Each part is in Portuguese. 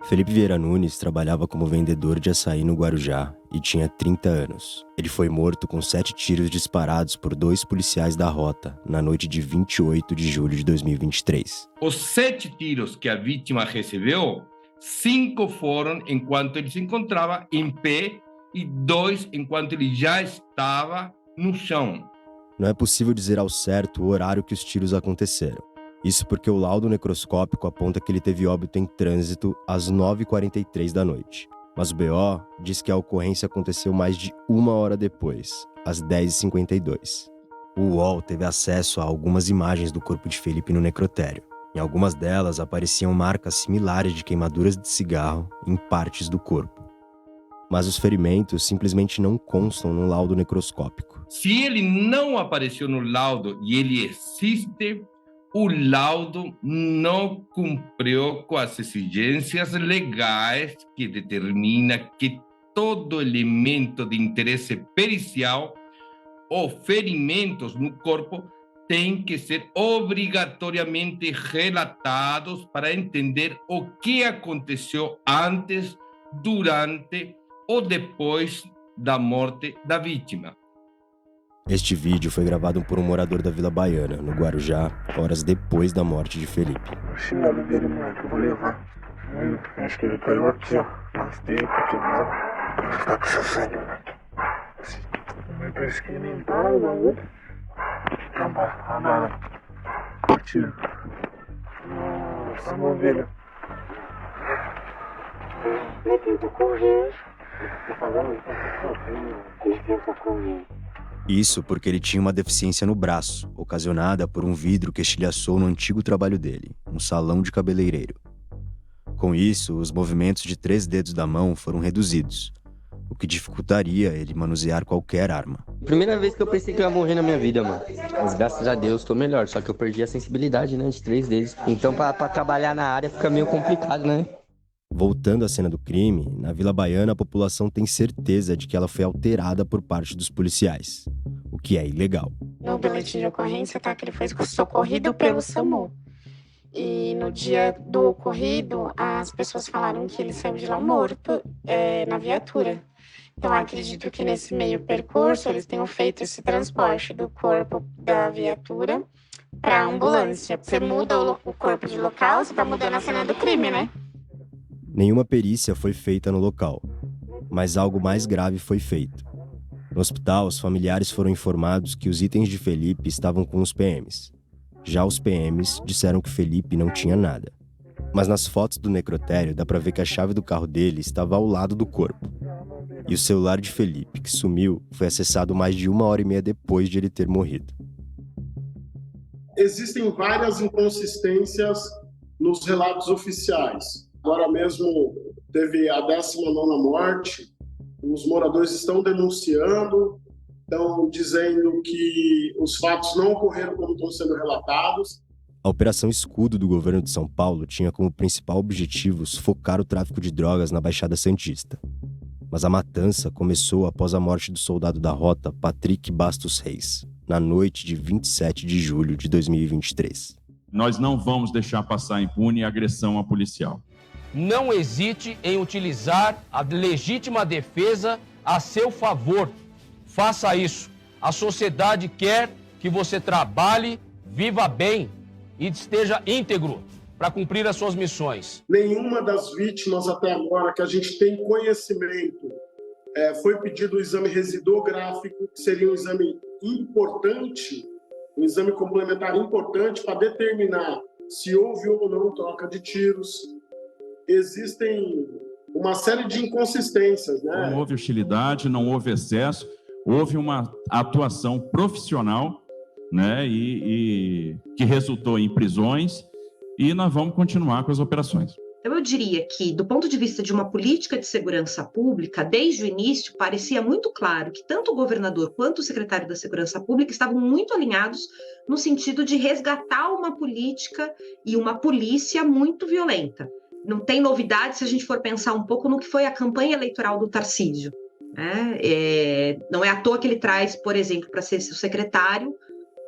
Felipe Vieira Nunes trabalhava como vendedor de açaí no Guarujá e tinha 30 anos. Ele foi morto com 7 tiros disparados por 2 policiais da rota na noite de 28 de julho de 2023. Os 7 tiros que a vítima recebeu, 5 foram enquanto ele se encontrava em pé e 2 enquanto ele já estava no chão. Não é possível dizer ao certo o horário que os tiros aconteceram. Isso porque o laudo necroscópico aponta que ele teve óbito em trânsito às 9h43 da noite. Mas o BO diz que a ocorrência aconteceu mais de 1 hora depois, às 10h52. O UOL teve acesso a algumas imagens do corpo de Felipe no necrotério. Em algumas delas apareciam marcas similares de queimaduras de cigarro em partes do corpo. Mas os ferimentos simplesmente não constam no laudo necroscópico. Se ele não apareceu no laudo e ele existe, o laudo não cumpriu com as exigências legais que determina que todo elemento de interesse pericial ou ferimentos no corpo tem que ser obrigatoriamente relatados para entender o que aconteceu antes, durante ou depois da morte da vítima. Este vídeo foi gravado por um morador da Vila Baiana, no Guarujá, horas depois da morte de Felipe. O chinelo dele, moleque, eu vou levar. Acho que ele caiu aqui, ó. Nas dedos, aqui, ó. Ele tá com seu sangue, moleque. Assim. Vai pra experimentar o bagulho. A bala. Tiro. Nossa, a mão dele. Ele tenta correr. Ele tenta correr. Isso porque ele tinha uma deficiência no braço, ocasionada por um vidro que estilhaçou no antigo trabalho dele, um salão de cabeleireiro. Com isso, os movimentos de 3 dedos da mão foram reduzidos, o que dificultaria ele manusear qualquer arma. Primeira vez que eu pensei que eu ia morrer na minha vida, mano. Mas graças a Deus tô melhor, só que eu perdi a sensibilidade, né, de 3 dedos. Então pra trabalhar na área fica meio complicado, né? Voltando à cena do crime, na Vila Baiana a população tem certeza de que ela foi alterada por parte dos policiais, o que é ilegal. No boletim de ocorrência tá que ele foi socorrido pelo SAMU. E no dia do ocorrido, as pessoas falaram que ele saiu de lá morto na viatura. Então acredito que nesse meio percurso eles tenham feito esse transporte do corpo da viatura para a ambulância. Você muda o corpo de local, você tá mudando a cena do crime, né? Nenhuma perícia foi feita no local, mas algo mais grave foi feito. No hospital, os familiares foram informados que os itens de Felipe estavam com os PMs. Já os PMs disseram que Felipe não tinha nada. Mas nas fotos do necrotério dá pra ver que a chave do carro dele estava ao lado do corpo. E o celular de Felipe, que sumiu, foi acessado mais de 1h30 depois de ele ter morrido. Existem várias inconsistências nos relatos oficiais. Agora mesmo teve a 19ª morte, os moradores estão denunciando, estão dizendo que os fatos não ocorreram como estão sendo relatados. A Operação Escudo do governo de São Paulo tinha como principal objetivo focar o tráfico de drogas na Baixada Santista. Mas a matança começou após a morte do soldado da rota Patrick Bastos Reis, na noite de 27 de julho de 2023. Nós não vamos deixar passar impune a agressão a policial. Não hesite em utilizar a legítima defesa a seu favor. Faça isso. A sociedade quer que você trabalhe, viva bem e esteja íntegro para cumprir as suas missões. Nenhuma das vítimas até agora que a gente tem conhecimento foi pedido o exame residográfico, que seria um exame importante, um exame complementar importante para determinar se houve ou não troca de tiros. Existem uma série de inconsistências, né? Não houve hostilidade, não houve excesso, houve uma atuação profissional, né, e que resultou em prisões, e nós vamos continuar com as operações. Então eu diria que, do ponto de vista de uma política de segurança pública, desde o início parecia muito claro que tanto o governador quanto o secretário da Segurança Pública estavam muito alinhados no sentido de resgatar uma política e uma polícia muito violenta. Não tem novidade se a gente for pensar um pouco no que foi a campanha eleitoral do Tarcísio. Não é à toa que ele traz, por exemplo, para ser seu secretário,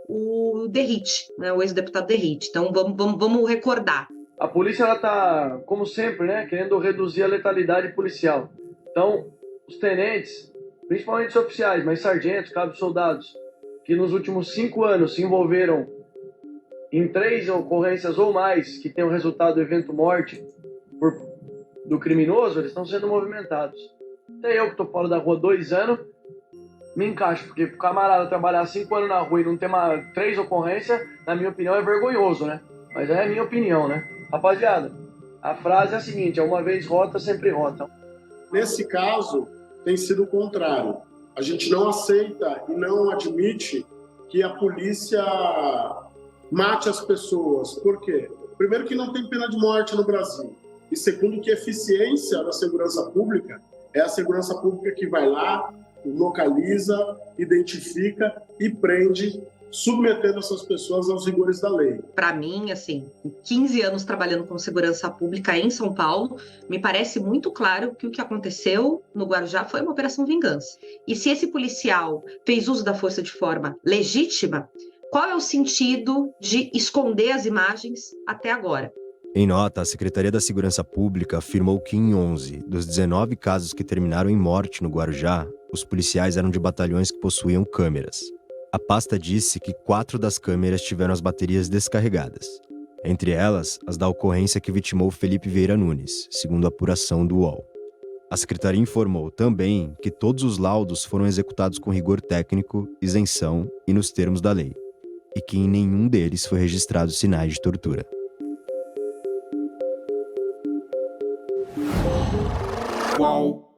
o Derrite, né, o ex-deputado Derrite. Então, vamos recordar. A polícia, ela tá, como sempre, né, querendo reduzir a letalidade policial. Então, os tenentes, principalmente os oficiais, mas sargentos, cabos, soldados, que nos últimos 5 anos se envolveram em 3 ocorrências ou mais que tenham resultado do evento morte do criminoso, eles estão sendo movimentados. Até eu que estou fora da rua há 2 anos, me encaixo, porque o camarada trabalhar 5 anos na rua e não ter 3 ocorrências, na minha opinião, é vergonhoso, né? Mas é a minha opinião, né? Rapaziada, a frase é a seguinte, é uma vez rota, sempre rota. Nesse caso, tem sido o contrário. A gente não aceita e não admite que a polícia mate as pessoas. Por quê? Primeiro, que não tem pena de morte no Brasil. E segundo, que a eficiência da segurança pública é a segurança pública que vai lá, localiza, identifica e prende, submetendo essas pessoas aos rigores da lei. Para mim, assim, 15 anos trabalhando com segurança pública em São Paulo, me parece muito claro que o que aconteceu no Guarujá foi uma operação vingança. E se esse policial fez uso da força de forma legítima, qual é o sentido de esconder as imagens até agora? Em nota, a Secretaria da Segurança Pública afirmou que em 11 dos 19 casos que terminaram em morte no Guarujá, os policiais eram de batalhões que possuíam câmeras. A pasta disse que 4 das câmeras tiveram as baterias descarregadas. Entre elas, as da ocorrência que vitimou Felipe Vieira Nunes, segundo a apuração do UOL. A Secretaria informou também que todos os laudos foram executados com rigor técnico, isenção e nos termos da lei, e que em nenhum deles foi registrado sinais de tortura. Qual